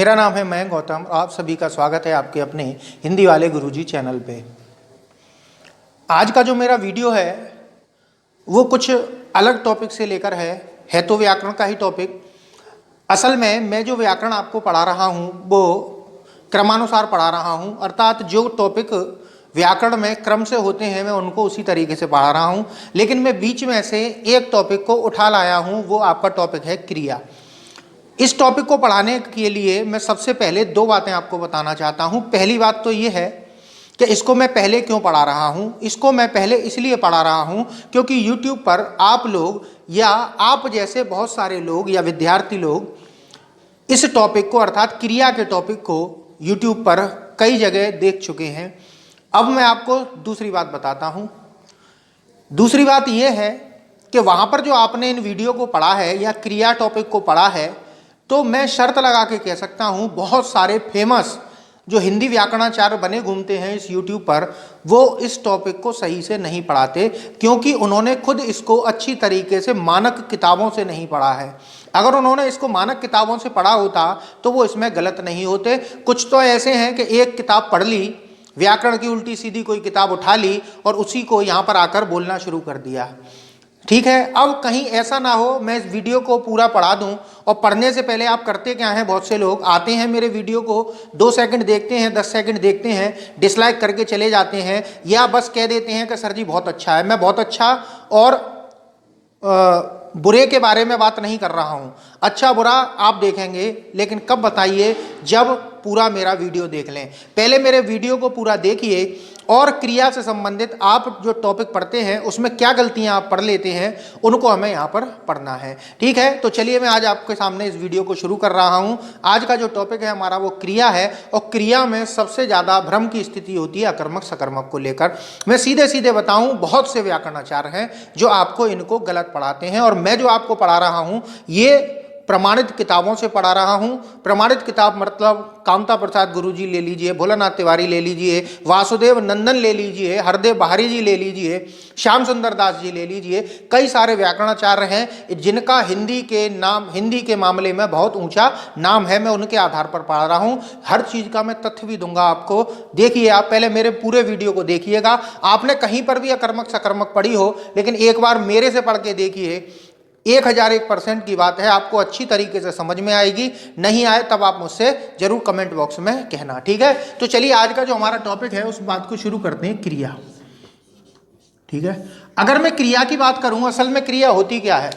मेरा नाम है मयंक गौतम और आप सभी का स्वागत है आपके अपने हिंदी वाले गुरुजी चैनल पे। आज का जो मेरा वीडियो है वो कुछ अलग टॉपिक से लेकर है तो व्याकरण का ही टॉपिक। असल में मैं जो व्याकरण आपको पढ़ा रहा हूँ वो क्रमानुसार पढ़ा रहा हूँ, अर्थात जो टॉपिक व्याकरण में क्रम से होते हैं मैं उनको उसी तरीके से पढ़ा रहा हूँ। लेकिन मैं बीच में से एक टॉपिक को उठा लाया हूँ, वो आपका टॉपिक है क्रिया। इस टॉपिक को पढ़ाने के लिए मैं सबसे पहले दो बातें आपको बताना चाहता हूँ। पहली बात तो ये है कि इसको मैं पहले क्यों पढ़ा रहा हूँ। इसको मैं पहले इसलिए पढ़ा रहा हूँ क्योंकि YouTube पर आप लोग या आप जैसे बहुत सारे लोग या विद्यार्थी लोग इस टॉपिक को अर्थात क्रिया के टॉपिक को YouTube पर कई जगह देख चुके हैं। अब मैं आपको दूसरी बात बताता हूँ। दूसरी बात यह है कि वहाँ पर जो आपने इन वीडियो को पढ़ा है या क्रिया टॉपिक को पढ़ा है, तो मैं शर्त लगा के कह सकता हूँ बहुत सारे फेमस जो हिंदी व्याकरणाचार्य बने घूमते हैं इस YouTube पर, वो इस टॉपिक को सही से नहीं पढ़ाते क्योंकि उन्होंने खुद इसको अच्छी तरीके से मानक किताबों से नहीं पढ़ा है। अगर उन्होंने इसको मानक किताबों से पढ़ा होता तो वो इसमें गलत नहीं होते। कुछ तो ऐसे हैं कि एक किताब पढ़ ली, व्याकरण की उल्टी सीधी कोई किताब उठा ली और उसी को यहाँ पर आकर बोलना शुरू कर दिया। ठीक है, अब कहीं ऐसा ना हो मैं इस वीडियो को पूरा पढ़ा दूं और पढ़ने से पहले आप करते क्या हैं, बहुत से लोग आते हैं मेरे वीडियो को 2 सेकंड देखते हैं, 10 सेकंड देखते हैं, डिसलाइक करके चले जाते हैं या बस कह देते हैं कि सर जी बहुत अच्छा है। मैं बहुत अच्छा और बुरे के बारे में बात नहीं कर रहा हूं। अच्छा बुरा आप देखेंगे, लेकिन कब बताइए, जब पूरा मेरा वीडियो देख लें। पहले मेरे वीडियो को पूरा देखिए और क्रिया से संबंधित आप जो टॉपिक पढ़ते हैं उसमें क्या गलतियां आप पढ़ लेते हैं उनको हमें यहाँ पर पढ़ना है। ठीक है, तो चलिए मैं आज आपके सामने इस वीडियो को शुरू कर रहा हूँ। आज का जो टॉपिक है हमारा वो क्रिया है और क्रिया में सबसे ज़्यादा भ्रम की स्थिति होती है अकर्मक सकर्मक को लेकर। मैं सीधे सीधे बताऊँ, बहुत से व्याकरणाचार्य हैं जो आपको इनको गलत पढ़ाते हैं और मैं जो आपको पढ़ा रहा हूँ ये प्रमाणित किताबों से पढ़ा रहा हूँ। प्रमाणित किताब मतलब कामता प्रसाद गुरुजी ले लीजिए, भोलानाथ तिवारी ले लीजिए, वासुदेव नंदन ले लीजिए, हरदेव बहारी जी ले लीजिए, श्याम सुंदर दास जी ले लीजिए। कई सारे व्याकरणाचार्य हैं जिनका हिंदी के मामले में बहुत ऊंचा नाम है। मैं उनके आधार पर पढ़ा रहा हूँ। हर चीज़ का मैं तथ्य भी दूंगा आपको। देखिए, आप पहले मेरे पूरे वीडियो को देखिएगा। आपने कहीं पर भी अकर्मक सकर्मक पढ़ी हो, लेकिन एक बार मेरे से पढ़ के देखिए, 1001% की बात है, आपको अच्छी तरीके से समझ में आएगी। नहीं आए तब आप मुझसे जरूर कमेंट बॉक्स में कहना। ठीक है, तो चलिए आज का जो हमारा टॉपिक है उस बात को शुरू करते हैं, क्रिया। ठीक है, अगर मैं क्रिया की बात करूं, असल में क्रिया होती क्या है।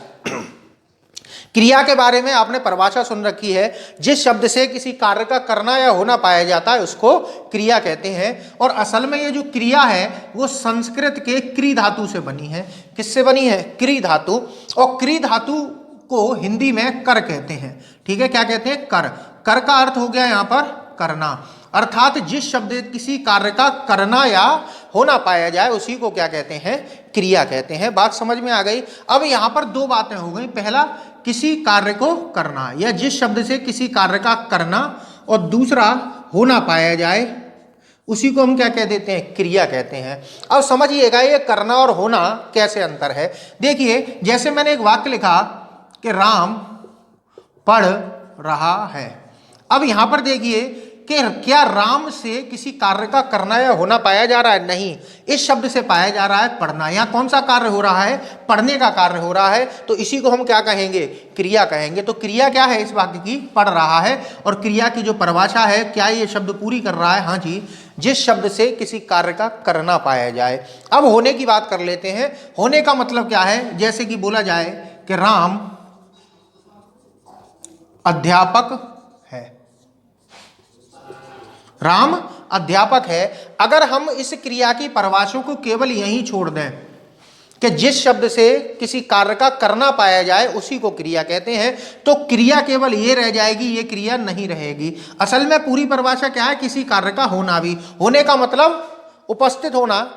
क्रिया के बारे में आपने परिभाषा सुन रखी है, जिस शब्द से किसी कार्य का करना या होना पाया जाता है उसको क्रिया कहते हैं। और असल में ये जो क्रिया है वो संस्कृत के क्री धातु से बनी है। किससे बनी है? क्री धातु। और क्री धातु को हिंदी में कर कहते हैं। ठीक है, क्या कहते हैं? कर। कर का अर्थ हो गया यहाँ पर करना, अर्थात जिस शब्द किसी कार्य का करना या होना पाया जाए उसी को क्या कहते हैं? क्रिया कहते हैं। बात समझ में आ गई। अब यहाँ पर दो बातें हो गई। पहला, किसी कार्य को करना या जिस शब्द से किसी कार्य का करना, और दूसरा होना पाया जाए उसी को हम क्या कह देते हैं? क्रिया कहते हैं। अब समझिएगा ये करना और होना कैसे अंतर है। देखिए, जैसे मैंने एक वाक्य लिखा कि राम पढ़ रहा है। अब यहां पर देखिए कि क्या राम से किसी कार्य का करना या होना पाया जा रहा है? नहीं, इस शब्द से पाया जा रहा है पढ़ना। यहाँ कौन सा कार्य हो रहा है? पढ़ने का कार्य हो रहा है, तो इसी को हम क्या कहेंगे? क्रिया कहेंगे। तो क्रिया क्या है इस वाक्य की? पढ़ रहा है। और क्रिया की जो परिभाषा है, क्या ये शब्द पूरी कर रहा है? हाँ जी, जिस शब्द से किसी कार्य का करना पाया जाए। अब होने की बात कर लेते हैं। होने का मतलब क्या है? जैसे कि बोला जाए कि राम अध्यापक है। राम अध्यापक है। अगर हम इस क्रिया की परिभाषा को केवल यहीं छोड़ दें कि जिस शब्द से किसी कार्य का करना पाया जाए उसी को क्रिया कहते हैं, तो क्रिया केवल ये रह जाएगी, ये क्रिया नहीं रहेगी। असल में पूरी परिभाषा क्या है? किसी कार्य का होना भी। होने का मतलब उपस्थित होना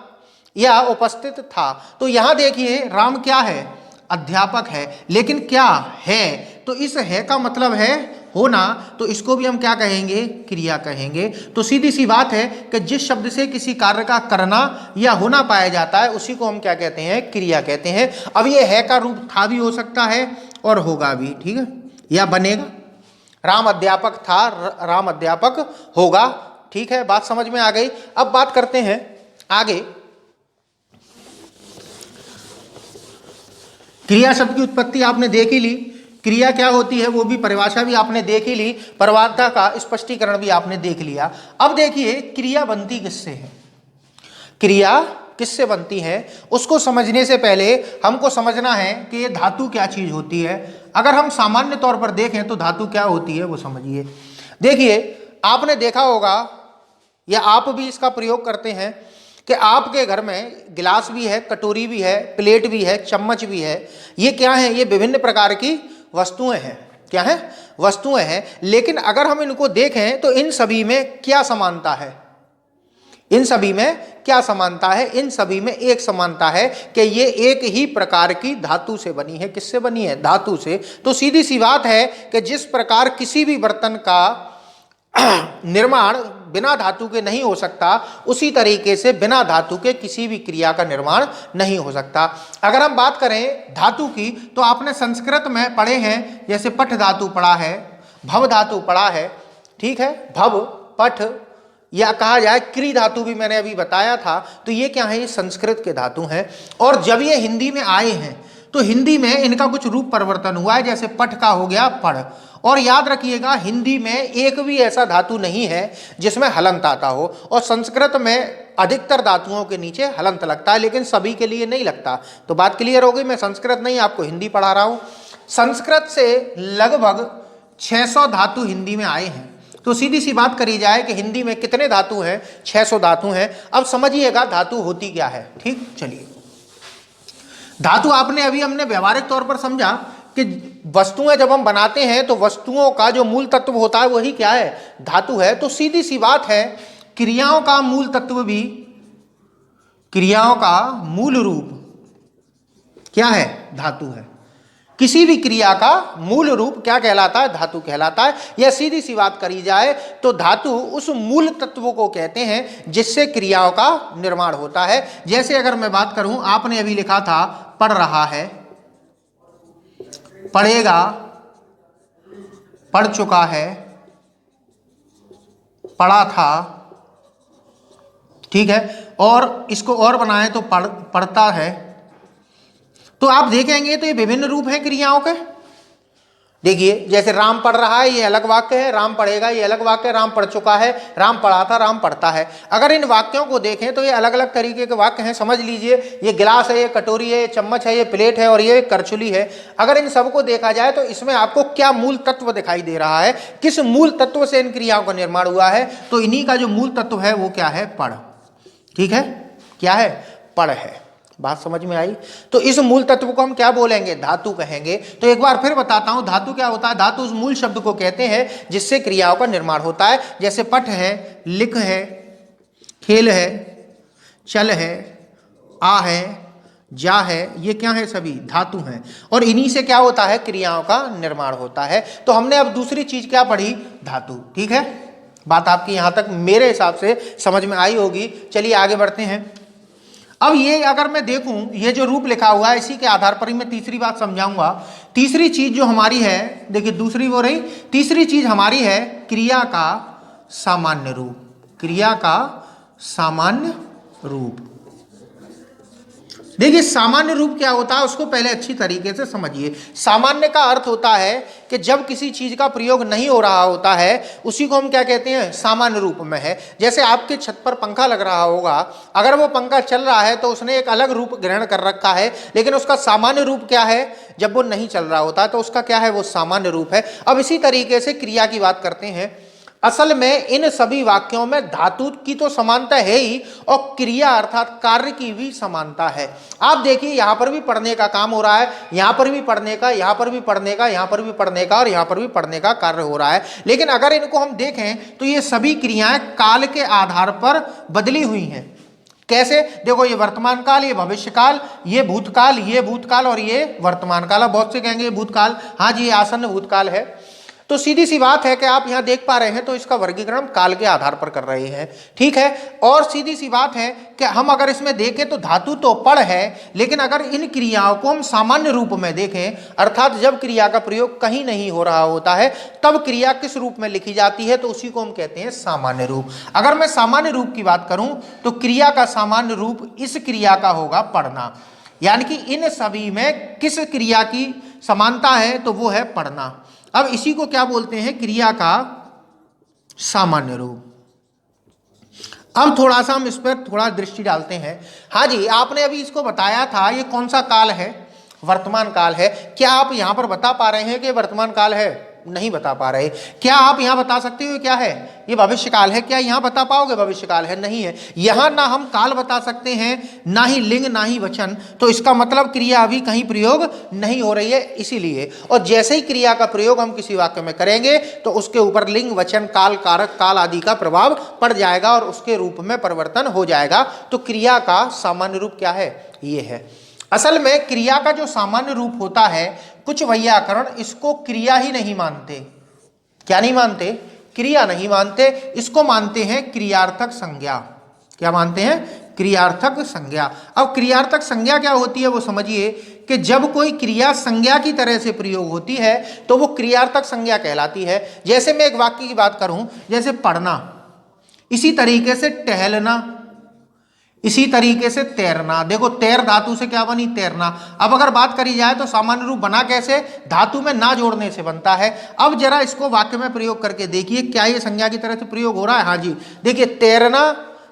या उपस्थित था। तो यहां देखिए, राम क्या है? अध्यापक है। लेकिन क्या है? तो इस है का मतलब है होना, तो इसको भी हम क्या कहेंगे? क्रिया कहेंगे। तो सीधी सी बात है कि जिस शब्द से किसी कार्य का करना या होना पाया जाता है उसी को हम क्या कहते हैं? क्रिया कहते हैं। अब ये है का रूप था भी हो सकता है और होगा भी, ठीक है, या बनेगा। राम अध्यापक था, राम अध्यापक होगा। ठीक है, बात समझ में आ गई। अब बात करते हैं आगे। क्रिया शब्द की उत्पत्ति आपने देख ही ली, क्रिया क्या होती है वो भी परिभाषा भी आपने देख ही ली, परवार्ता का स्पष्टीकरण भी आपने देख लिया। अब देखिए क्रिया बनती किससे है, क्रिया किससे बनती है उसको समझने से पहले हमको समझना है कि ये धातु क्या चीज होती है। अगर हम सामान्य तौर पर देखें तो धातु क्या होती है वो समझिए। देखिए आपने देखा होगा या आप भी इसका प्रयोग करते हैं कि आपके घर में गिलास भी है, कटोरी भी है, प्लेट भी है, चम्मच भी है। ये क्या है, ये विभिन्न प्रकार की वस्तुएं हैं। क्या है, वस्तुएं हैं। लेकिन अगर हम इनको देखें तो इन सभी में क्या समानता है, इन सभी में क्या समानता है, इन सभी में एक समानता है कि ये एक ही प्रकार की धातु से बनी है। किससे बनी है, धातु से। तो सीधी सी बात है कि जिस प्रकार किसी भी बर्तन का निर्माण बिना धातु के नहीं हो सकता, उसी तरीके से बिना धातु के किसी भी क्रिया का निर्माण नहीं हो सकता। अगर हम बात करें धातु की तो आपने संस्कृत में पढ़े हैं, जैसे पठ धातु पढ़ा है, भव धातु पढ़ा है। ठीक है, भव, पठ या कहा जाए क्री धातु भी मैंने अभी बताया था। तो ये क्या है, ये संस्कृत के धातु हैं। और जब ये हिंदी में आए हैं तो हिंदी में इनका कुछ रूप परिवर्तन हुआ है, जैसे पठ का हो गया पढ़। और याद रखिएगा हिंदी में एक भी ऐसा धातु नहीं है जिसमें हलंत आता हो, और संस्कृत में अधिकतर धातुओं के नीचे हलंत लगता है, लेकिन सभी के लिए नहीं लगता। तो बात क्लियर हो गई। मैं संस्कृत नहीं आपको हिंदी पढ़ा रहा हूँ। संस्कृत से लगभग 600 धातु हिंदी में आए हैं। तो सीधी सी बात करी जाए कि हिंदी में कितने धातु हैं, 600 धातु हैं। अब समझिएगा धातु होती क्या है। ठीक, चलिए धातु आपने अभी हमने व्यवहारिक तौर पर समझा कि वस्तुएं जब हम बनाते हैं तो वस्तुओं का जो मूल तत्व होता है वही क्या है, धातु है। तो सीधी सी बात है क्रियाओं का मूल तत्व भी, क्रियाओं का मूल रूप क्या है, धातु है। किसी भी क्रिया का मूल रूप क्या कहलाता है, धातु कहलाता है। यह सीधी सी बात करी जाए तो धातु उस मूल तत्व को कहते हैं जिससे क्रियाओं का निर्माण होता है। जैसे अगर मैं बात करूं, आपने अभी लिखा था पढ़ रहा है, पढ़ेगा, पढ़ चुका है, पढ़ा था। ठीक है, और इसको और बनाए तो पढ़ता है। तो आप देखेंगे तो ये विभिन्न रूप हैं क्रियाओं के। देखिए जैसे राम पढ़ रहा है, ये अलग वाक्य है, राम पढ़ेगा ये अलग वाक्य है, राम पढ़ चुका है, राम पढ़ा था, राम पढ़ता है। अगर इन वाक्यों को देखें तो ये अलग अलग तरीके के वाक्य हैं। समझ लीजिए ये गिलास है, ये कटोरी है, ये चम्मच है, ये प्लेट है और ये करछुली है। अगर इन सबको देखा जाए तो इसमें आपको क्या मूल तत्व दिखाई दे रहा है, किस मूल तत्व से इन क्रियाओं का निर्माण हुआ है। तो इन्हीं का जो मूल तत्व है वो क्या है, पढ़। ठीक है, क्या है, पढ़ है। बात समझ में आई। तो इस मूल तत्व को हम क्या बोलेंगे, धातु कहेंगे। तो एक बार फिर बताता हूं धातु क्या होता है। धातु उस मूल शब्द को कहते हैं जिससे क्रियाओं का निर्माण होता है। जैसे पठ है, लिख है, खेल है, चल है, आ है, जा है, ये क्या है, सभी धातु हैं। और इन्हीं से क्या होता है, क्रियाओं का निर्माण होता है। तो हमने अब दूसरी चीज क्या पढ़ी, धातु। ठीक है, बात आपकी यहां तक मेरे हिसाब से समझ में आई होगी। चलिए आगे बढ़ते हैं। अब ये अगर मैं देखूं, ये जो रूप लिखा हुआ है इसी के आधार पर ही मैं तीसरी बात समझाऊंगा। तीसरी चीज जो हमारी है, देखिए दूसरी वो रही, तीसरी चीज हमारी है क्रिया का सामान्य रूप। क्रिया का सामान्य रूप। देखिए सामान्य रूप क्या होता है उसको पहले अच्छी तरीके से समझिए। सामान्य का अर्थ होता है कि जब किसी चीज का प्रयोग नहीं हो रहा होता है उसी को हम क्या कहते हैं, सामान्य रूप में है। जैसे आपके छत पर पंखा लग रहा होगा, अगर वो पंखा चल रहा है तो उसने एक अलग रूप ग्रहण कर रखा है, लेकिन उसका सामान्य रूप क्या है, जब वो नहीं चल रहा होता तो उसका क्या है, वो सामान्य रूप है। अब इसी तरीके से क्रिया की बात करते हैं। असल में इन सभी वाक्यों में धातु की तो समानता है ही और क्रिया अर्थात कार्य की भी समानता है। आप देखिए यहां पर भी पढ़ने का काम हो रहा है, यहां पर भी पढ़ने का, यहां पर भी पढ़ने का, यहां पर भी पढ़ने का और यहां पर भी पढ़ने का कार्य हो रहा है। लेकिन अगर इनको हम देखें तो ये सभी क्रियाएं काल के आधार पर बदली हुई हैं। कैसे, देखो ये वर्तमान काल, ये भविष्य काल, ये भूतकाल और ये वर्तमान काल। अब बहुत से कहेंगे ये भूतकाल, हाँ जी ये आसन्न भूतकाल है। तो सीधी सी बात है कि आप यहां देख पा रहे हैं तो इसका वर्गीकरण काल के आधार पर कर रहे हैं, ठीक है। और सीधी सी बात है कि हम अगर इसमें देखें तो धातु तो पड़ है, लेकिन अगर इन क्रियाओं को हम सामान्य रूप में देखें, अर्थात जब क्रिया का प्रयोग कहीं नहीं हो रहा होता है तब क्रिया किस रूप में लिखी जाती है, तो उसी को हम कहते हैं सामान्य रूप। अगर मैं सामान्य रूप की बात करूं तो क्रिया का सामान्य रूप इस क्रिया का होगा पढ़ना, यानी कि इन सभी में किस क्रिया की समानता है, तो वो है पढ़ना। अब इसी को क्या बोलते हैं, क्रिया का सामान्य रूप। अब थोड़ा सा हम इस पर थोड़ा दृष्टि डालते हैं। हाँ जी, आपने अभी इसको बताया था, ये कौन सा काल है, वर्तमान काल है। क्या आप यहां पर बता पा रहे हैं कि वर्तमान काल है? नहीं बता पा रहे। क्या आप यहां बता सकते हो क्या है? ये भविष्य काल है। क्या यहां बता पाओगे भविष्य काल है? नहीं है। यहां ना हम काल बता सकते हैं, ना ही लिंग, ना ही वचन, तो इसका मतलब क्रिया अभी कहीं प्रयोग नहीं हो रही है, इसीलिए। और जैसे ही क्रिया का प्रयोग हम किसी वाक्य में करेंगे तो उसके ऊपर लिंग, वचन, काल, कारक, काल आदि का प्रभाव पड़ जाएगा और उसके रूप में परिवर्तन हो जाएगा। तो क्रिया का सामान्य रूप क्या है? ये है। असल में क्रिया का जो सामान्य रूप होता है, कुछ वैयाकरण इसको क्रिया ही नहीं मानते। क्या नहीं मानते? क्रिया नहीं मानते, इसको मानते हैं क्रियार्थक संज्ञा। क्या मानते हैं? क्रियार्थक संज्ञा। अब क्रियार्थक संज्ञा क्या होती है वो समझिए, कि जब कोई क्रिया संज्ञा की तरह से प्रयोग होती है तो वो क्रियार्थक संज्ञा कहलाती है। जैसे मैं एक वाक्य की बात करूं, जैसे पढ़ना, इसी तरीके से टहलना, इसी तरीके से तैरना। देखो तैर धातु से क्या बनी? तैरना। अब अगर बात करी जाए तो सामान्य रूप बना कैसे? धातु में ना जोड़ने से बनता है। अब जरा इसको वाक्य में प्रयोग करके देखिए, क्या ये संज्ञा की तरह से प्रयोग हो रहा है? हाँ जी, देखिए तैरना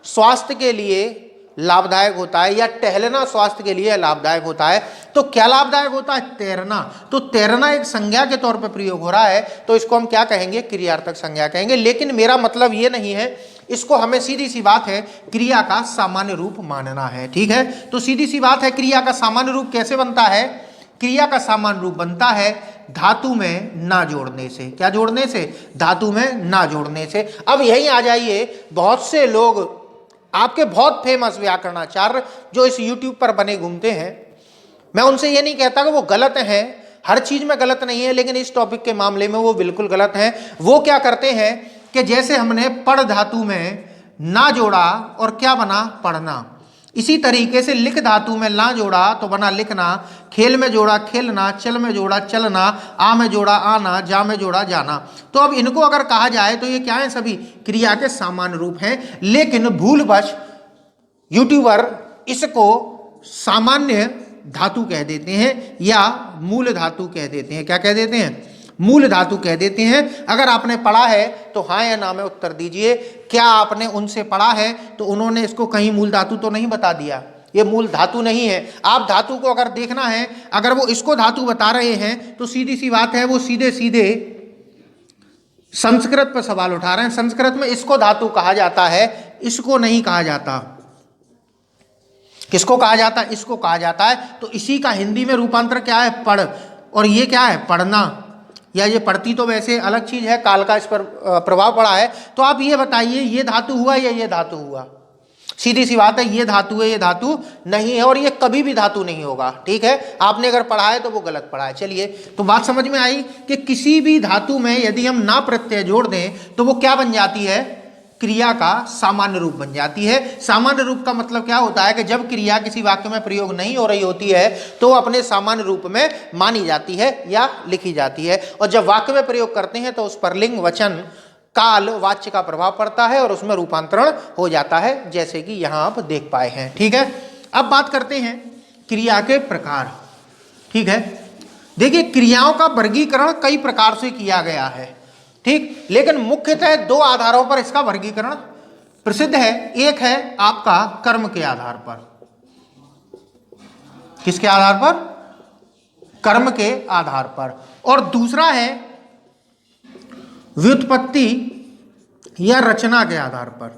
स्वास्थ्य के लिए लाभदायक होता है, या टहलना स्वास्थ्य के लिए लाभदायक होता है। तो क्या लाभदायक होता है? तैरना। तो तैरना एक संज्ञा के तौर पर प्रयोग हो रहा है, तो इसको हम क्या कहेंगे? क्रियार्थक संज्ञा कहेंगे। लेकिन मेरा मतलब ये नहीं है, इसको हमें सीधी सी बात है क्रिया का सामान्य रूप मानना है, ठीक है। तो सीधी सी बात है, क्रिया का सामान्य रूप कैसे बनता है? क्रिया का सामान्य रूप बनता है धातु में ना जोड़ने से। क्या जोड़ने से? धातु में ना जोड़ने से। अब यहीं आ जाइए, बहुत से लोग, आपके बहुत फेमस व्याकरणाचार्य जो इस YouTube पर बने घूमते हैं, मैं उनसे ये नहीं कहता कि वो गलत हैं, हर चीज में गलत नहीं है, लेकिन इस टॉपिक के मामले में वो बिल्कुल गलत हैं। वो क्या करते हैं कि जैसे हमने पढ़ धातु में ना जोड़ा और क्या बना? पढ़ना। इसी तरीके से लिख धातु में ला जोड़ा तो बना लिखना, खेल में जोड़ा खेलना, चल में जोड़ा चलना, आ में जोड़ा आना, जा में जोड़ा जाना। तो अब इनको अगर कहा जाए तो ये क्या है? सभी क्रिया के सामान्य रूप हैं। लेकिन भूलवश यूट्यूबर इसको सामान्य धातु कह देते हैं या मूल धातु कह देते हैं। क्या कह देते हैं? मूल धातु कह देते हैं। अगर आपने पढ़ा है तो हाँ या ना में उत्तर दीजिए। क्या आपने उनसे पढ़ा है तो उन्होंने इसको कहीं मूल धातु तो नहीं बता दिया? ये मूल धातु नहीं है। आप धातु को अगर देखना है, अगर वो इसको धातु बता रहे हैं तो सीधी सी बात है वो सीधे सीधे संस्कृत पर सवाल उठा रहे हैं। संस्कृत में इसको धातु कहा जाता है, इसको नहीं कहा जाता। किसको कहा जाता है? इसको कहा जाता है। तो इसी का हिंदी में रूपांतर क्या है? पढ़। और ये क्या है? पढ़ना। या ये पढ़ती तो वैसे अलग चीज है, काल का इस पर प्रभाव पड़ा है। तो आप ये बताइए, ये धातु हुआ या ये धातु हुआ? सीधी सी बात है, ये धातु है, ये धातु नहीं है, और ये कभी भी धातु नहीं होगा, ठीक है। आपने अगर पढ़ा है तो वो गलत पढ़ा है। चलिए, तो बात समझ में आई कि किसी भी धातु में यदि हम ना प्रत्यय जोड़ दें तो वो क्या बन जाती है? क्रिया का सामान्य रूप बन जाती है। सामान्य रूप का मतलब क्या होता है कि जब क्रिया किसी वाक्य में प्रयोग नहीं हो रही होती है तो अपने सामान्य रूप में मानी जाती है या लिखी जाती है, और जब वाक्य में प्रयोग करते हैं तो उस पर लिंग, वचन, काल, वाच्य का प्रभाव पड़ता है और उसमें रूपांतरण हो जाता है, जैसे कि यहां आप देख पाए हैं, ठीक है। अब बात करते हैं क्रिया के प्रकार, ठीक है। देखिए, क्रियाओं का वर्गीकरण कई प्रकार से किया गया है, ठीक, लेकिन मुख्यतः दो आधारों पर इसका वर्गीकरण प्रसिद्ध है। एक है आपका कर्म के आधार पर। किसके आधार पर? कर्म के आधार पर। और दूसरा है व्युत्पत्ति या रचना के आधार पर,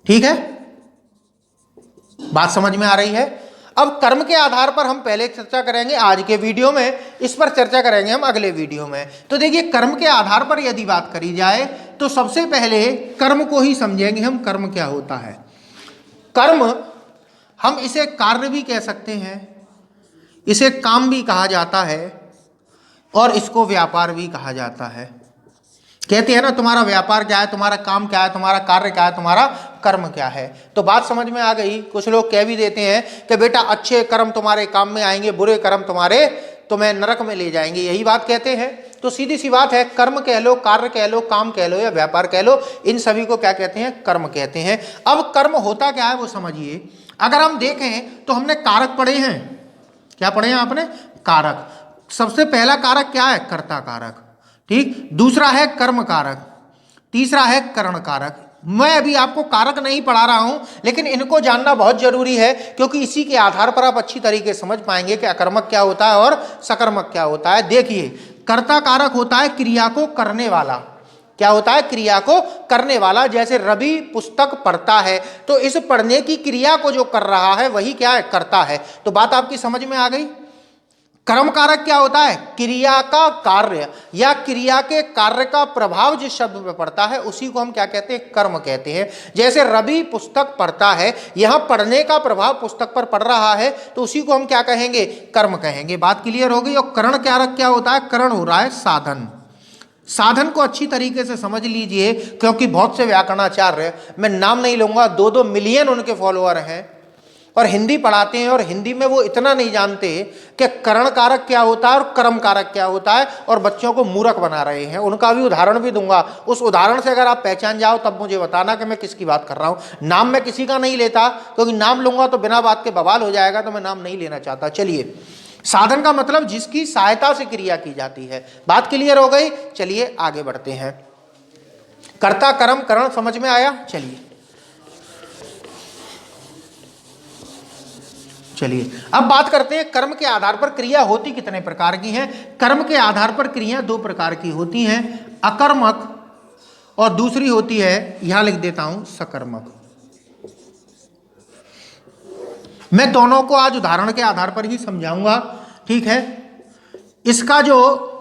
ठीक है। बात समझ में आ रही है? अब कर्म के आधार पर हम पहले चर्चा करेंगे आज के वीडियो में, इस पर चर्चा करेंगे हम अगले वीडियो में। तो देखिए, कर्म के आधार पर यदि बात करी जाए तो सबसे पहले कर्म को ही समझेंगे हम। कर्म क्या होता है? कर्म, हम इसे कार्य भी कह सकते हैं, इसे काम भी कहा जाता है, और इसको व्यापार भी कहा जाता है। कहते हैं ना तुम्हारा व्यापार क्या है, तुम्हारा काम क्या है, तुम्हारा कार्य क्या है, तुम्हारा कर्म क्या है। तो बात समझ में आ गई। कुछ लोग कह भी देते हैं कि बेटा अच्छे कर्म तुम्हारे काम में आएंगे, बुरे कर्म तुम्हें नरक में ले जाएंगे, यही बात कहते हैं। तो सीधी सी बात है, कर्म कह लो, कार्य कह लो, काम कह लो या व्यापार कह लो, इन सभी को क्या कहते हैं, कर्म कहते हैं। अब कर्म होता क्या है वो समझिए। अगर हम देखें तो हमने कारक पढ़े हैं। क्या पढ़े हैं आपने? कारक। सबसे पहला कारक क्या है? कर्ता कारक, ठीक। दूसरा है कर्म कारक, तीसरा है करण कारक। मैं अभी आपको कारक नहीं पढ़ा रहा हूं, लेकिन इनको जानना बहुत जरूरी है, क्योंकि इसी के आधार पर आप अच्छी तरीके से समझ पाएंगे कि अकर्मक क्या होता है और सकर्मक क्या होता है। देखिए, कर्ता कारक होता है क्रिया को करने वाला। क्या होता है? क्रिया को करने वाला। जैसे रवि पुस्तक पढ़ता है, तो इस पढ़ने की क्रिया को जो कर रहा है वही क्या है? करता है। तो बात आपकी समझ में आ गई। कर्म कारक क्या होता है? क्रिया का कार्य या क्रिया के कार्य का प्रभाव जिस शब्द पे पड़ता है उसी को हम क्या कहते हैं? कर्म कहते हैं। जैसे रवि पुस्तक पढ़ता है, यहां पढ़ने का प्रभाव पुस्तक पर पड़ रहा है, तो उसी को हम क्या कहेंगे? कर्म कहेंगे। बात क्लियर हो गई। और करण कारक क्या होता है? करण हो रहा है साधन। साधन को अच्छी तरीके से समझ लीजिए, क्योंकि बहुत से व्याकरणाचार्य, मैं नाम नहीं लूंगा, 2-2 मिलियन उनके फॉलोअर हैं और हिंदी पढ़ाते हैं, और हिंदी में वो इतना नहीं जानते कि करण कारक क्या होता है और कर्म कारक क्या होता है, और बच्चों को मूर्ख बना रहे हैं। उनका भी उदाहरण भी दूंगा। उस उदाहरण से अगर आप पहचान जाओ तब मुझे बताना कि मैं किसकी बात कर रहा हूं। नाम मैं किसी का नहीं लेता, क्योंकि नाम लूंगा तो बिना बात के बवाल हो जाएगा, तो मैं नाम नहीं लेना चाहता। चलिए, साधन का मतलब जिसकी सहायता से क्रिया की जाती है। बात क्लियर हो गई। चलिए आगे बढ़ते हैं। कर्ता कर्म करण समझ में आया। चलिए अब बात करते हैं कर्म के आधार पर क्रिया होती कितने प्रकार की हैं। कर्म के आधार पर क्रिया 2 प्रकार की होती हैं, अकर्मक और दूसरी होती है, यहां लिख देता हूं, सकर्मक। मैं दोनों को आज उदाहरण के आधार पर ही समझाऊंगा, ठीक है। इसका जो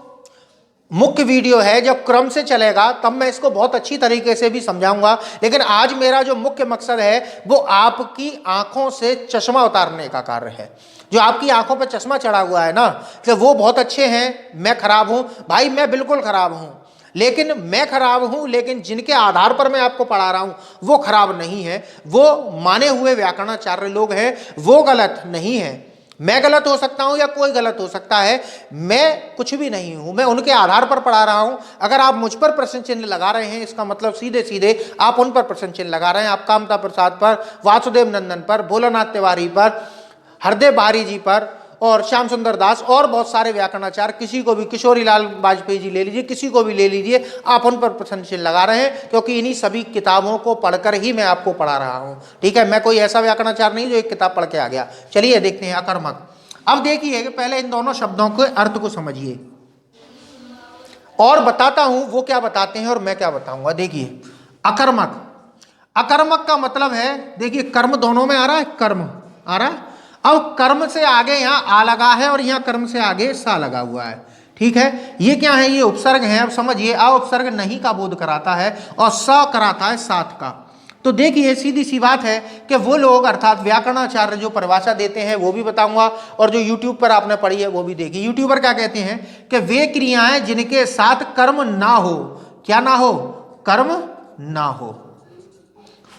मुख्य वीडियो है जब क्रम से चलेगा तब मैं इसको बहुत अच्छी तरीके से भी समझाऊंगा, लेकिन आज मेरा जो मुख्य मकसद है वो आपकी आंखों से चश्मा उतारने का कार्य है। जो आपकी आंखों पर चश्मा चढ़ा हुआ है ना, कि वो बहुत अच्छे हैं, मैं खराब हूं। भाई मैं बिल्कुल खराब हूं, लेकिन मैं खराब हूं, लेकिन जिनके आधार पर मैं आपको पढ़ा रहा हूं वो खराब नहीं है। वो माने हुए व्याकरणाचार्य लोग हैं, वो गलत नहीं है। मैं गलत हो सकता हूं या कोई गलत हो सकता है, मैं कुछ भी नहीं हूं, मैं उनके आधार पर पढ़ा रहा हूं। अगर आप मुझ पर प्रश्न चिन्ह लगा रहे हैं, इसका मतलब सीधे सीधे आप उन पर प्रश्न चिन्ह लगा रहे हैं। आप कामता प्रसाद पर, वासुदेव नंदन पर, भोलानाथ तिवारी पर, हरदेव बारी जी पर और श्याम सुंदर दास और बहुत सारे व्याकरणाचार्य, किसी को भी, किशोरी लाल वाजपेयी जी ले लीजिए, किसी को भी ले लीजिए, आप उन पर प्रश्न चिन्ह लगा रहे हैं, क्योंकि इन्हीं सभी किताबों को पढ़कर ही मैं आपको पढ़ा रहा हूं, ठीक है। मैं कोई ऐसा व्याकरणाचार्य नहीं जो एक किताब पढ़ के आ गया। चलिए देखते हैं अकर्मक। अब देखिए कि पहले इन दोनों शब्दों के अर्थ को समझिए और बताता हूं वो क्या बताते हैं और मैं क्या बताऊंगा। देखिए अकर्मक, अकर्मक का मतलब है, देखिए कर्म दोनों में आ रहा है, कर्म आ रहा है। अब कर्म से आगे यहाँ आ लगा है और यहाँ कर्म से आगे सा लगा हुआ है, ठीक है। ये क्या है? ये उपसर्ग है। अब समझिए, अ उपसर्ग नहीं का बोध कराता है और स कराता है साथ का। तो देखिए सीधी सी बात है कि वो लोग, अर्थात व्याकरणाचार्य जो परिभाषा देते हैं वो भी बताऊंगा, और जो यूट्यूब पर आपने पढ़ी है वो भी देखिए। यूट्यूबर क्या कहते हैं कि वे क्रियाएं जिनके साथ कर्म ना हो, क्या ना हो? कर्म ना हो,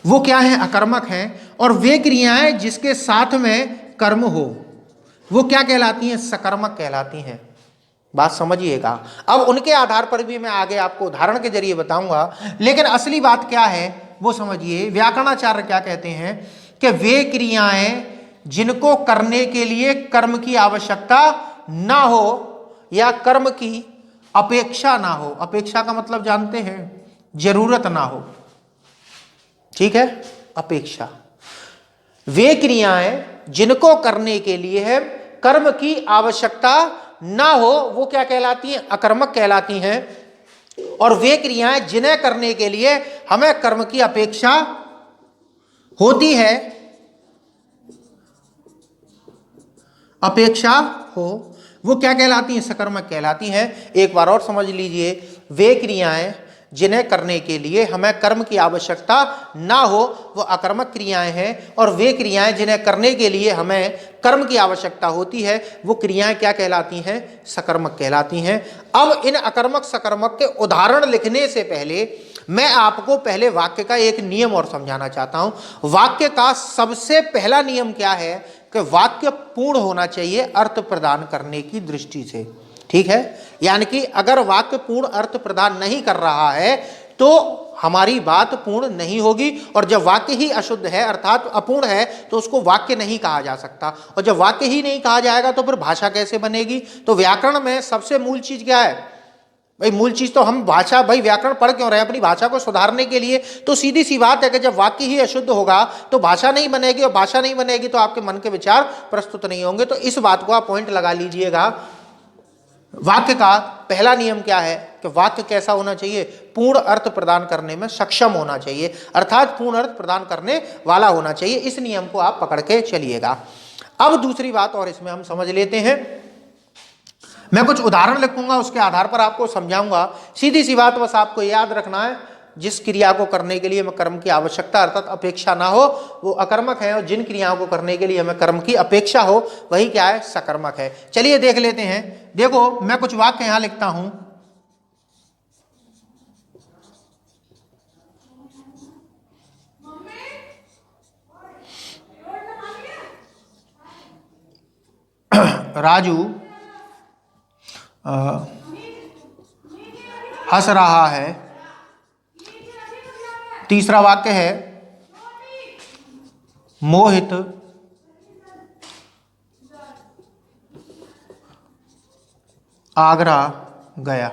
वो क्या है? अकर्मक हैं। और वे क्रियाएं जिसके साथ में कर्म हो वो क्या कहलाती हैं? सकर्मक कहलाती हैं। बात समझिएगा। अब उनके आधार पर भी मैं आगे आपको उदाहरण के जरिए बताऊंगा, लेकिन असली बात क्या है वो समझिए। व्याकरणाचार्य क्या कहते हैं कि वे क्रियाएं जिनको करने के लिए कर्म की आवश्यकता ना हो या कर्म की अपेक्षा ना हो। अपेक्षा का मतलब जानते हैं? जरूरत ना हो, ठीक है, अपेक्षा। वे क्रियाएं जिनको करने के लिए है कर्म की आवश्यकता ना हो वो क्या कहलाती हैं? अकर्मक कहलाती हैं। और वे क्रियाएं जिन्हें करने के लिए हमें कर्म की अपेक्षा होती है, अपेक्षा हो, वो क्या कहलाती हैं? सकर्मक कहलाती हैं। एक बार और समझ लीजिए, वे क्रियाएं जिन्हें करने के लिए हमें कर्म की आवश्यकता ना हो वो अकर्मक क्रियाएं हैं, और वे क्रियाएं जिन्हें करने के लिए हमें कर्म की आवश्यकता होती है, वो क्रियाएं क्या कहलाती हैं? सकर्मक कहलाती हैं। अब इन अकर्मक सकर्मक के उदाहरण लिखने से पहले मैं आपको पहले वाक्य का एक नियम और समझाना चाहता हूं। वाक्य का सबसे पहला नियम क्या है कि वाक्य पूर्ण होना चाहिए अर्थ प्रदान करने की दृष्टि से। ठीक है, यानी कि अगर वाक्य पूर्ण अर्थ प्रदान नहीं कर रहा है तो हमारी बात पूर्ण नहीं होगी, और जब वाक्य ही अशुद्ध है अर्थात अपूर्ण है तो उसको वाक्य नहीं कहा जा सकता, और जब वाक्य ही नहीं कहा जाएगा तो फिर भाषा कैसे बनेगी? तो व्याकरण में सबसे मूल चीज क्या है भाई? मूल चीज तो हम भाषा, भाई व्याकरण पढ़ क्यों रहे हैं? अपनी भाषा को सुधारने के लिए। तो सीधी सी बात है कि जब वाक्य ही अशुद्ध होगा तो भाषा नहीं बनेगी, और भाषा नहीं बनेगी तो आपके मन के विचार प्रस्तुत नहीं होंगे। तो इस बात को आप पॉइंट लगा लीजिएगा। वाक्य का पहला नियम क्या है कि वाक्य कैसा होना चाहिए? पूर्ण अर्थ प्रदान करने में सक्षम होना चाहिए, अर्थात पूर्ण अर्थ प्रदान करने वाला होना चाहिए। इस नियम को आप पकड़ के चलिएगा। अब दूसरी बात और इसमें हम समझ लेते हैं। मैं कुछ उदाहरण लिखूंगा, उसके आधार पर आपको समझाऊंगा। सीधी सी बात बस आपको याद रखना है, जिस क्रिया को करने के लिए हमें कर्म की आवश्यकता अर्थात अपेक्षा ना हो वो अकर्मक है, और जिन क्रियाओं को करने के लिए हमें कर्म की अपेक्षा हो वही क्या है? सकर्मक है। चलिए देख लेते हैं। देखो मैं कुछ वाक्य यहां लिखता हूं। राजू हंस रहा है। तीसरा वाक्य है मोहित आगरा गया।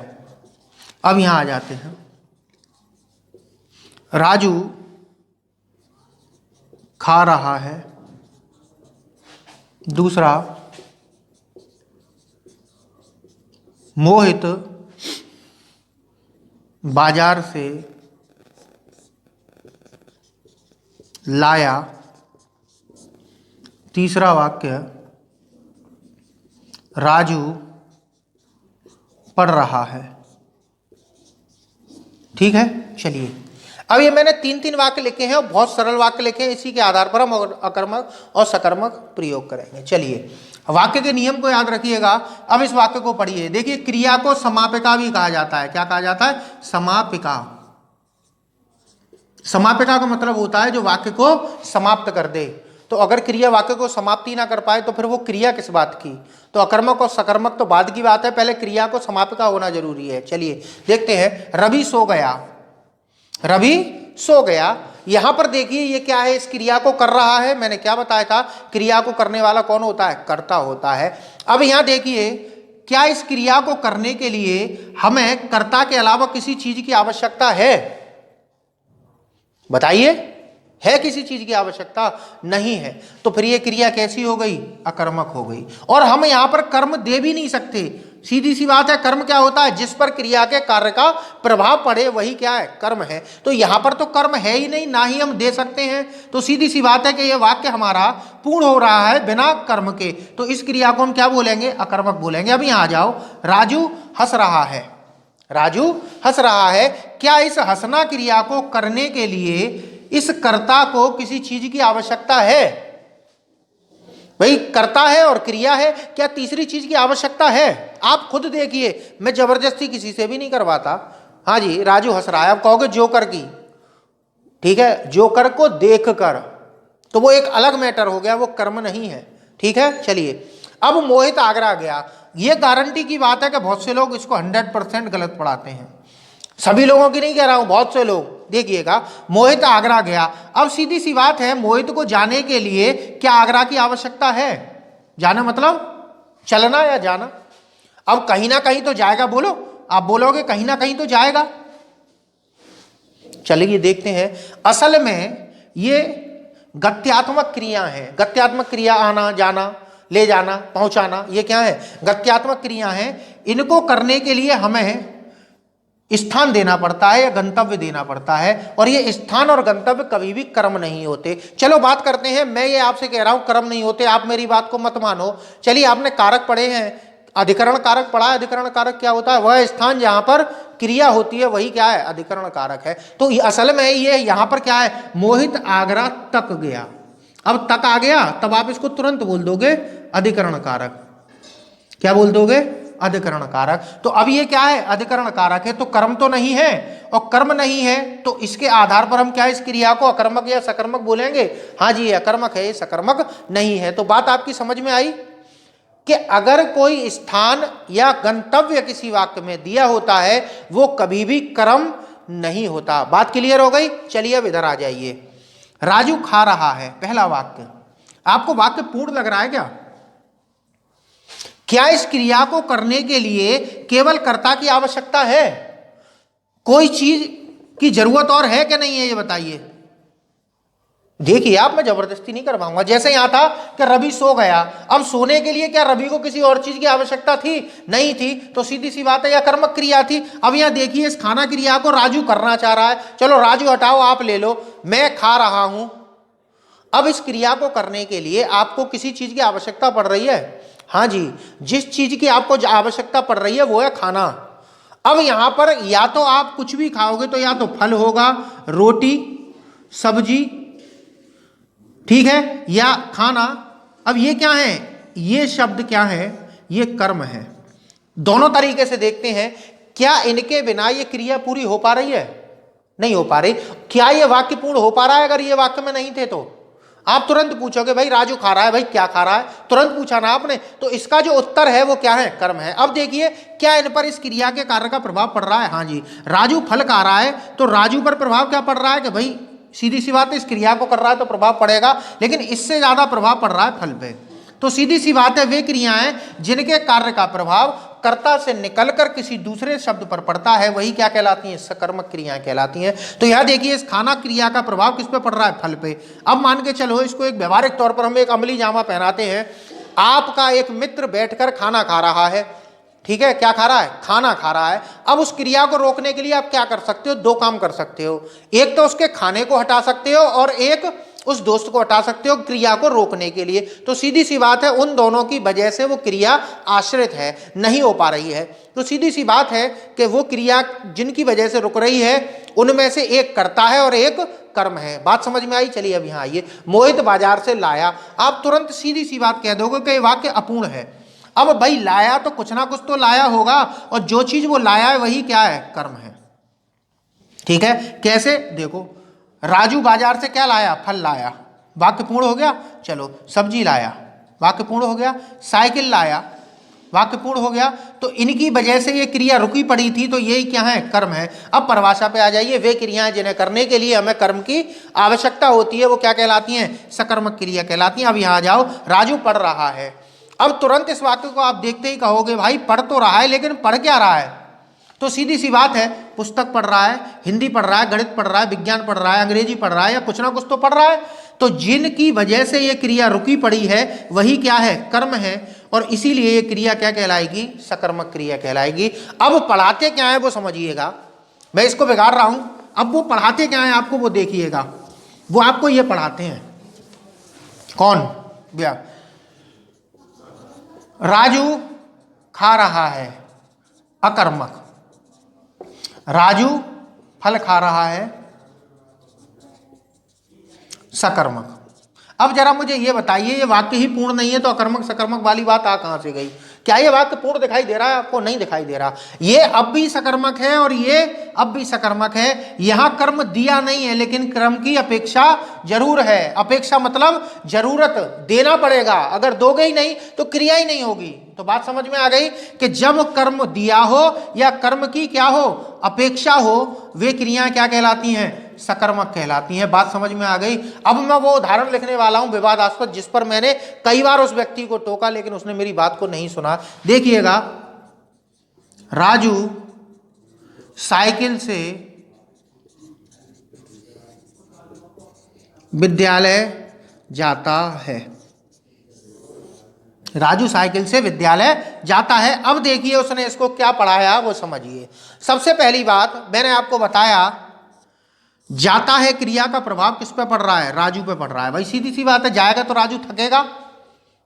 अब यहां आ जाते हैं। राजू खा रहा है। दूसरा, मोहित बाजार से लाया। तीसरा वाक्य, राजू पढ़ रहा है। ठीक है, चलिए अब ये मैंने तीन तीन वाक्य लिखे हैं और बहुत सरल वाक्य लिखे हैं। इसी के आधार पर हम अकर्मक और सकर्मक प्रयोग करेंगे। चलिए वाक्य के नियम को याद रखिएगा। अब इस वाक्य को पढ़िए। देखिए, क्रिया को समापिका भी कहा जाता है। क्या कहा जाता है? समापिका। समापिका का मतलब होता है जो वाक्य को समाप्त कर दे। तो अगर क्रिया वाक्य को समाप्ति ना कर पाए तो फिर वो क्रिया किस बात की? तो अकर्मक और सकर्मक तो बाद की बात है, पहले क्रिया को समापिका होना जरूरी है। चलिए देखते हैं। रवि सो गया। रवि सो गया। यहां पर देखिए ये क्या है? इस क्रिया को कर रहा है। मैंने क्या बताया था? क्रिया को करने वाला कौन होता है? कर्ता होता है। अब यहां देखिए, क्या इस क्रिया को करने के लिए हमें कर्ता के अलावा किसी चीज की आवश्यकता है? बताइए, है किसी चीज की आवश्यकता? नहीं है। तो फिर ये क्रिया कैसी हो गई? अकर्मक हो गई। और हम यहां पर कर्म दे भी नहीं सकते। सीधी सी बात है, कर्म क्या होता है? जिस पर क्रिया के कार्य का प्रभाव पड़े वही क्या है? कर्म है। तो यहां पर तो कर्म है ही नहीं, ना ही हम दे सकते हैं। तो सीधी सी बात है कि यह वाक्य हमारा पूर्ण हो रहा है बिना कर्म के। तो इस क्रिया को हम क्या बोलेंगे? अकर्मक बोलेंगे। अब यहां आ जाओ। राजू हंस रहा है। राजू हंस रहा है। क्या इस हंसना क्रिया को करने के लिए इस कर्ता को किसी चीज की आवश्यकता है? भाई कर्ता है और क्रिया है, क्या तीसरी चीज की आवश्यकता है? आप खुद देखिए, मैं जबरदस्ती किसी से भी नहीं करवाता। हाँ जी, राजू हंस रहा है। आप कहोगे जोकर की, ठीक है, जोकर को देख कर, तो वो एक अलग मैटर हो गया, वो कर्म नहीं है। ठीक है, चलिए अब मोहित आगरा गया। ये गारंटी की बात है कि बहुत से लोग इसको 100% गलत पढ़ाते हैं। सभी लोगों की नहीं कह रहा हूं, बहुत से लोग। देखिएगा, मोहित आगरा गया। अब सीधी सी बात है, मोहित को जाने के लिए क्या आगरा की आवश्यकता है? जाना मतलब चलना या जाना। अब कहीं ना कहीं तो जाएगा। बोलो, आप बोलोगे कहीं ना कहीं तो जाएगा। चलिए देखते हैं। असल में ये गत्यात्मक क्रिया है। गत्यात्मक क्रिया आना, जाना, ले जाना, पहुंचाना, ये क्या है? गत्यात्मक क्रिया है। इनको करने के लिए हमें स्थान देना पड़ता है या गंतव्य देना पड़ता है, और ये स्थान और गंतव्य कभी भी कर्म नहीं होते। चलो बात करते हैं। मैं ये आपसे कह रहा हूं कर्म नहीं होते, आप मेरी बात को मत मानो। चलिए, आपने कारक पढ़े हैं, अधिकरण कारक पढ़ा है। अधिकरण कारक क्या होता है? वह स्थान जहां पर क्रिया होती है वही क्या है? अधिकरण कारक है। तो असल में ये यहां पर क्या है? मोहित आगरा तक गया। अब तक आ गया, तब आप इसको तुरंत बोल दोगे अधिकरण कारक। क्या बोल दोगे? अधिकरण कारक। तो अब ये क्या है? अधिकरण कारक है, तो कर्म तो नहीं है, और कर्म नहीं है तो इसके आधार पर हम क्या इस क्रिया को अकर्मक या सकर्मक बोलेंगे? हाँ जी, ये अकर्मक है, ये सकर्मक नहीं है। तो बात आपकी समझ में आई कि अगर कोई स्थान या गंतव्य किसी वाक्य में दिया होता है वो कभी भी कर्म नहीं होता। बात क्लियर हो गई? चलिए अब इधर आ जाइए। राजू खा रहा है, पहला वाक्य। आपको वाक्य पूर्ण लग रहा है क्या? क्या इस क्रिया को करने के लिए केवल कर्ता की आवश्यकता है? कोई चीज की जरूरत और है कि नहीं है, ये बताइए। देखिए आप, मैं जबरदस्ती नहीं करवाऊंगा। जैसे यहां था कि रवि सो गया, अब सोने के लिए क्या रवि को किसी और चीज की आवश्यकता थी? नहीं थी, तो सीधी सी बात है यह कर्मक क्रिया थी। अब यहां देखिए इस खाना क्रिया को राजू करना चाह रहा है, चलो राजू हटाओ, आप ले लो, मैं खा रहा हूं। अब इस क्रिया को करने के लिए आपको किसी चीज की आवश्यकता पड़ रही है? हाँ जी, जिस चीज की आपको आवश्यकता पड़ रही है वो है खाना। अब यहां पर या तो आप कुछ भी खाओगे तो या तो फल होगा, रोटी, सब्जी, ठीक है, या खाना। अब ये क्या है? ये शब्द क्या है? ये कर्म है। दोनों तरीके से देखते हैं, क्या इनके बिना ये क्रिया पूरी हो पा रही है? नहीं हो पा रही। क्या ये वाक्य पूर्ण हो पा रहा है अगर ये वाक्य में नहीं थे? तो आप तुरंत पूछोगे भाई राजू खा रहा है, भाई क्या खा रहा है, तुरंत पूछा ना आपने, तो इसका जो उत्तर है वो क्या है? कर्म है। अब देखिए क्या इन पर इस क्रिया के कार्य का प्रभाव पड़ रहा है? हाँ जी, राजू फल खा रहा है तो राजू पर प्रभाव क्या पड़ रहा है? कि भाई सीधी सी बात है, इस क्रिया को कर रहा है तो प्रभाव पड़ेगा, लेकिन इससे ज्यादा प्रभाव पड़ रहा है फल पे। तो सीधी सी बात है, वे क्रियाएं जिनके कार्य का प्रभाव कर्ता से निकलकर किसी दूसरे शब्द पर पड़ता है वही क्या कहलाती हैं? सकर्मक क्रियाएं कहलाती हैं। तो यह देखिए इस खाना क्रिया का प्रभाव किस पे पड़ रहा है? फल पे। अब मान के चलो इसको एक व्यवहारिक तौर पर हम एक अमली जामा पहनाते हैं। आपका एक मित्र बैठकर खाना खा रहा है, ठीक है, क्या खा रहा है? खाना खा रहा है। अब उस क्रिया को रोकने के लिए आप क्या कर सकते हो? दो काम कर सकते हो। एक तो उसके खाने को हटा सकते हो और एक उस दोस्त को हटा सकते हो क्रिया को रोकने के लिए। तो सीधी सी बात है उन दोनों की वजह से वो क्रिया आश्रित है, नहीं हो पा रही है। तो सीधी सी बात है कि वो क्रिया जिनकी वजह से रुक रही है उनमें से एक कर्ता है और एक कर्म है। बात समझ में आई? चलिए अब यहाँ आइए। मोहित बाजार से लाया, आप तुरंत सीधी सी बात कह दोगे कि वाक्य अपूर्ण है। अब भाई लाया तो कुछ ना कुछ तो लाया होगा, और जो चीज वो लाया है वही क्या है? कर्म है। ठीक है, कैसे? देखो, राजू बाजार से क्या लाया? फल लाया, वाक्य पूर्ण हो गया। चलो, सब्जी लाया, वाक्य पूर्ण हो गया। साइकिल लाया, वाक्य पूर्ण हो गया। तो इनकी वजह से ये क्रिया रुकी पड़ी थी, तो यही क्या है? कर्म है। अब परिभाषा पे आ जाइए। वे क्रियाएं जिन्हें करने के लिए हमें कर्म की आवश्यकता होती है वो क्या कहलाती हैं? सकर्मक क्रिया कहलाती हैं। अब यहाँ जाओ, राजू पढ़ रहा है। अब तुरंत इस वाक्य को आप देखते ही कहोगे भाई पढ़ तो रहा है, लेकिन पढ़ क्या रहा है? तो सीधी सी बात है, पुस्तक पढ़ रहा है, हिंदी पढ़ रहा है, गणित पढ़ रहा है, विज्ञान पढ़ रहा है, अंग्रेजी पढ़ रहा है, या कुछ ना कुछ तो पढ़ रहा है। तो जिनकी वजह से ये क्रिया रुकी पड़ी है वही क्या है? कर्म है। और इसीलिए ये क्रिया क्या कहलाएगी? सकर्मक क्रिया कहलाएगी। अब पढ़ाते क्या है वो समझिएगा, मैं इसको बिगाड़ रहा हूं। अब वो पढ़ाते क्या है आपको वो देखिएगा। वो आपको ये पढ़ाते हैं कौन? भैया, राजू खा रहा है, अकर्मक। राजू फल खा रहा है, सकर्मक। अब जरा मुझे ये बताइए, ये वाक्य ही पूर्ण नहीं है तो अकर्मक सकर्मक वाली बात आ कहां से गई? क्या ये वाक्य पूर्ण दिखाई दे रहा है आपको? नहीं दिखाई दे रहा। ये अब भी सकर्मक है और ये अब भी सकर्मक है। यहां कर्म दिया नहीं है, लेकिन कर्म की अपेक्षा जरूर है। अपेक्षा मतलब जरूरत, देना पड़ेगा। अगर दोगे ही नहीं तो क्रिया ही नहीं होगी। तो बात समझ में आ गई कि जब कर्म दिया हो या कर्म की क्या हो? अपेक्षा हो, वे क्रियाएं क्या कहलाती हैं? सकर्मक कहलाती हैं। बात समझ में आ गई? अब मैं वो उदाहरण लिखने वाला हूं विवादास्पद, जिस पर मैंने कई बार उस व्यक्ति को टोका लेकिन उसने मेरी बात को नहीं सुना। देखिएगा, राजू साइकिल से विद्यालय जाता है। राजू साइकिल से विद्यालय जाता है। अब देखिए उसने इसको क्या पढ़ाया वो समझिए। सबसे पहली बात मैंने आपको बताया, जाता है क्रिया का प्रभाव किस पे पड़ रहा है? राजू पे पड़ रहा है। भाई सीधी सी बात है, जाएगा तो राजू थकेगा,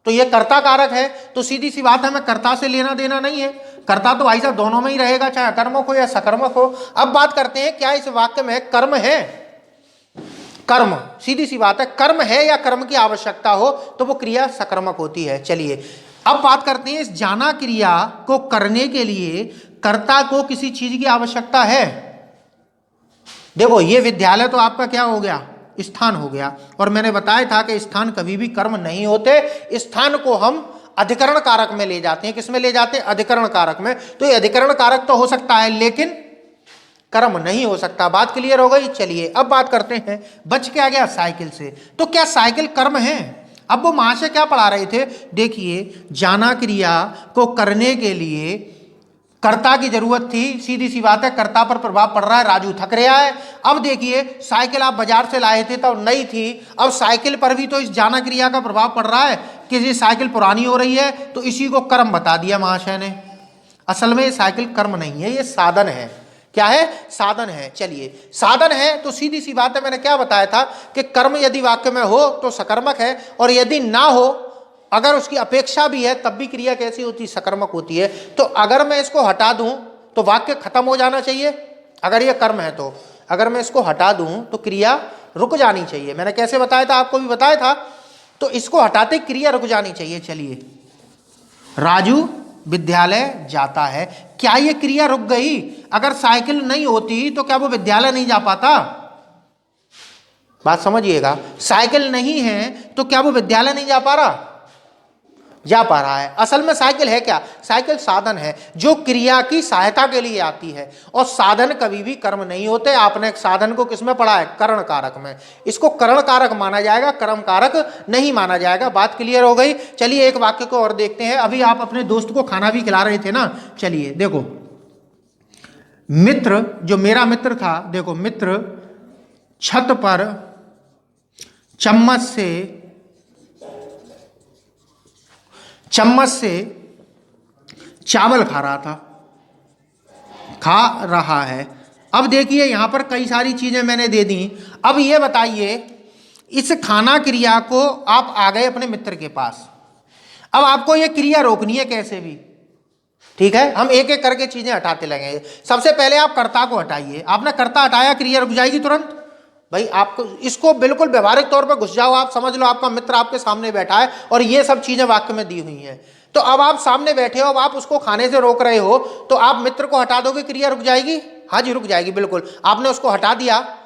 तो ये कर्ता कारक है। तो सीधी सी बात है, हमें कर्ता से लेना देना नहीं है। कर्ता तो भाई साहब दोनों में ही रहेगा, चाहे अकर्मक हो या सकर्मक हो। अब बात करते हैं, क्या इस वाक्य में कर्म है? कर्म, सीधी सी बात है, कर्म है या कर्म की आवश्यकता हो तो वो क्रिया सकर्मक होती है। चलिए अब बात करते हैं, इस जाना क्रिया को करने के लिए कर्ता को किसी चीज की आवश्यकता है। देखो ये विद्यालय तो आपका क्या हो गया, स्थान हो गया, और मैंने बताया था कि स्थान कभी भी कर्म नहीं होते। स्थान को हम अधिकरण कारक में ले जाते हैं। किस में ले जाते हैं? अधिकरण कारक में। तो ये अधिकरण कारक तो हो सकता है लेकिन कर्म नहीं हो सकता। बात क्लियर हो गई। चलिए अब बात करते हैं, बच के आ गया साइकिल से। तो क्या साइकिल कर्म है? अब वो महाशय क्या पढ़ा रहे थे, देखिए जाना क्रिया को करने के लिए कर्ता की जरूरत थी। सीधी सी बात है, कर्ता पर प्रभाव पड़ रहा है, राजू थक रहा है। अब देखिए साइकिल आप बाजार से लाए थे तो नई थी, अब साइकिल पर भी तो इस जाना क्रिया का प्रभाव पड़ रहा है कि ये साइकिल पुरानी हो रही है, तो इसी को कर्म बता दिया महाशय ने। असल में ये साइकिल कर्म नहीं है, ये साधन है। क्या है? साधन है। चलिए साधन है तो सीधी सी बात है, मैंने क्या बताया था कि कर्म यदि वाक्य में हो तो सकर्मक है, और यदि ना हो, अगर उसकी अपेक्षा भी है तब भी क्रिया कैसी होती है? सकर्मक होती है। तो अगर मैं इसको हटा दूं तो वाक्य खत्म हो जाना चाहिए। अगर ये कर्म है तो अगर मैं इसको हटा दूं तो क्रिया रुक जानी चाहिए। मैंने कैसे बताया था, आपको भी बताया था। तो इसको हटाते क्रिया रुक जानी चाहिए। चलिए राजू विद्यालय जाता है, क्या ये क्रिया रुक गई? अगर साइकिल नहीं होती तो क्या वो विद्यालय नहीं जा पाता? बात समझिएगा, साइकिल नहीं है तो क्या वो विद्यालय नहीं जा पा रहा? जा पा रहा है। असल में साइकिल है क्या? साइकिल साधन है जो क्रिया की सहायता के लिए आती है, और साधन कभी भी कर्म नहीं होते। आपने एक साधन को किसमें पढ़ा है? करण कारक में। इसको करण कारक माना जाएगा, कर्म कारक नहीं माना जाएगा। बात क्लियर हो गई। चलिए एक वाक्य को और देखते हैं। अभी आप अपने दोस्त को खाना भी खिला रहे थे ना। चलिए देखो, मित्र, जो मेरा मित्र था, देखो मित्र छत पर चम्मच से चावल खा रहा है। अब देखिए यहां पर कई सारी चीजें मैंने दे दी। अब ये बताइए, इस खाना क्रिया को आप आ गए अपने मित्र के पास। अब आपको ये क्रिया रोकनी है कैसे भी, ठीक है? हम एक एक करके चीजें हटाते लगेंगे। सबसे पहले आप कर्ता को हटाइए। आपने कर्ता हटाया, क्रिया रुक जाएगी तुरंत। भाई आपको इसको बिल्कुल व्यवहारिक तौर पर घुस जाओ। आप समझ लो आपका मित्र आपके सामने बैठा है और ये सब चीजें वाक्य में दी हुई हैं। तो अब आप सामने बैठे हो, अब आप उसको खाने से रोक रहे हो, तो आप मित्र को हटा दोगे, क्रिया रुक जाएगी? हाँ जी रुक जाएगी, बिल्कुल। आपने उसको हटा दिया,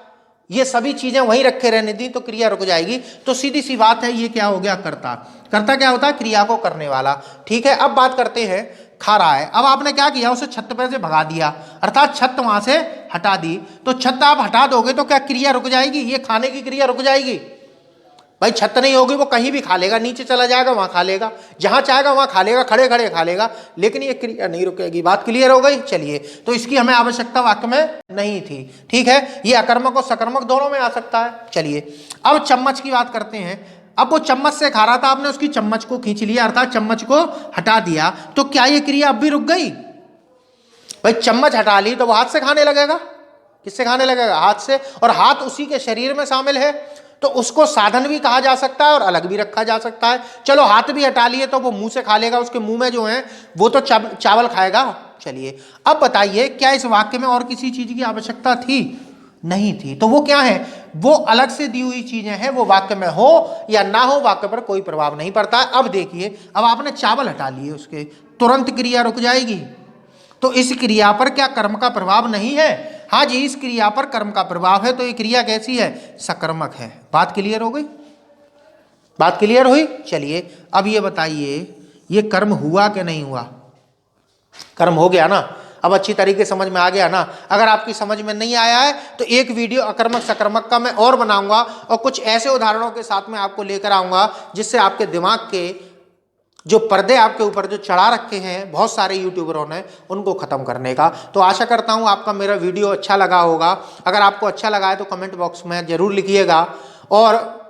ये सभी चीजें वहीं रखे रहने दी, तो क्रिया रुक जाएगी। तो सीधी सी बात है, ये क्या हो गया? कर्ता। कर्ता क्या होता है? क्रिया को करने वाला। ठीक है, अब बात करते हैं, खा रहा है। अब आपने क्या किया? उसे छत पर से भगा दिया, अर्थात छत वहां से हटा दी। तो छत आप हटा दोगे तो क्या क्रिया रुक जाएगी? ये खाने की क्रिया रुक जाएगी? भाई छत नहीं होगी, वो कहीं भी खा लेगा, नीचे चला जाएगा वहां खा लेगा, जहां चाहेगा वहां खा लेगा, खड़े खड़े खा लेगा, लेकिन ये क्रिया नहीं रुकेगी। बात क्लियर हो गई। चलिए, तो इसकी हमें आवश्यकता वाक्य में नहीं थी। ठीक है, ये अकर्मक और सकर्मक दोनों में आ सकता है। चलिए अब चम्मच की बात करते हैं। अब वो चम्मच से खा रहा था, आपने उसकी चम्मच को खींच लिया, अर्थात चम्मच को हटा दिया, तो क्या ये क्रिया अब भी रुक गई? भाई चम्मच हटा ली तो वो हाथ से खाने लगेगा। किससे खाने लगेगा? हाथ से। और हाथ उसी के शरीर में शामिल है, तो उसको साधन भी कहा जा सकता है और अलग भी रखा जा सकता है। चलो हाथ भी हटा लिए तो वो मुंह से खा लेगा, उसके मुंह में जो है वो तो चावल खाएगा। चलिए अब बताइए, क्या इस वाक्य में और किसी चीज की आवश्यकता थी? नहीं थी। तो वो क्या है? वो अलग से दी हुई चीजें हैं, वो वाक्य में हो या ना हो वाक्य पर कोई प्रभाव नहीं पड़ता है। अब देखिए, अब आपने चावल हटा लिए, उसके तुरंत क्रिया रुक जाएगी। तो इस क्रिया पर क्या कर्म का प्रभाव नहीं है? हाँ जी, इस क्रिया पर कर्म का प्रभाव है। तो ये क्रिया कैसी है? सकर्मक है। बात क्लियर हो गई? बात क्लियर हुई? चलिए अब ये बताइए, ये कर्म हुआ कि नहीं हुआ? कर्म हो गया ना। अब अच्छी तरीके समझ में आ गया ना। अगर आपकी समझ में नहीं आया है तो एक वीडियो अकर्मक सकर्मक का मैं और बनाऊंगा, और कुछ ऐसे उदाहरणों के साथ में आपको लेकर आऊंगा जिससे आपके दिमाग के जो पर्दे आपके ऊपर जो चढ़ा रखे हैं बहुत सारे यूट्यूबरों ने, उनको खत्म करने का। तो आशा करता हूं आपका मेरा वीडियो अच्छा लगा होगा। अगर आपको अच्छा लगा है तो कमेंट बॉक्स में जरूर लिखिएगा, और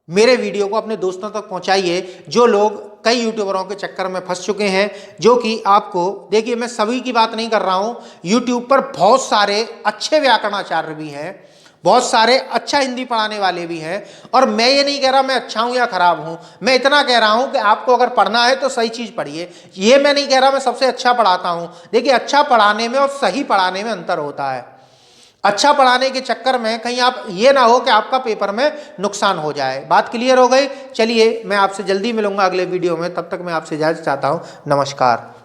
मेरे वीडियो को अपने दोस्तों तक पहुंचाइए जो लोग कई यूट्यूबरों के चक्कर में फंस चुके हैं। जो कि आपको, देखिए मैं सभी की बात नहीं कर रहा हूं, यूट्यूब पर बहुत सारे अच्छे व्याकरणाचार्य भी हैं, बहुत सारे अच्छा हिंदी पढ़ाने वाले भी हैं, और मैं ये नहीं कह रहा मैं अच्छा हूं या खराब हूं, मैं इतना कह रहा हूं कि आपको अगर पढ़ना है तो सही चीज पढ़िए। ये मैं नहीं कह रहा मैं सबसे अच्छा पढ़ाता हूं। देखिए अच्छा पढ़ाने में और सही पढ़ाने में अंतर होता है। अच्छा पढ़ाने के चक्कर में कहीं आप ये ना हो कि आपका पेपर में नुकसान हो जाए। बात क्लियर हो गई। चलिए मैं आपसे जल्दी मिलूंगा अगले वीडियो में, तब तक मैं आपसे इजाजत चाहता हूँ। नमस्कार।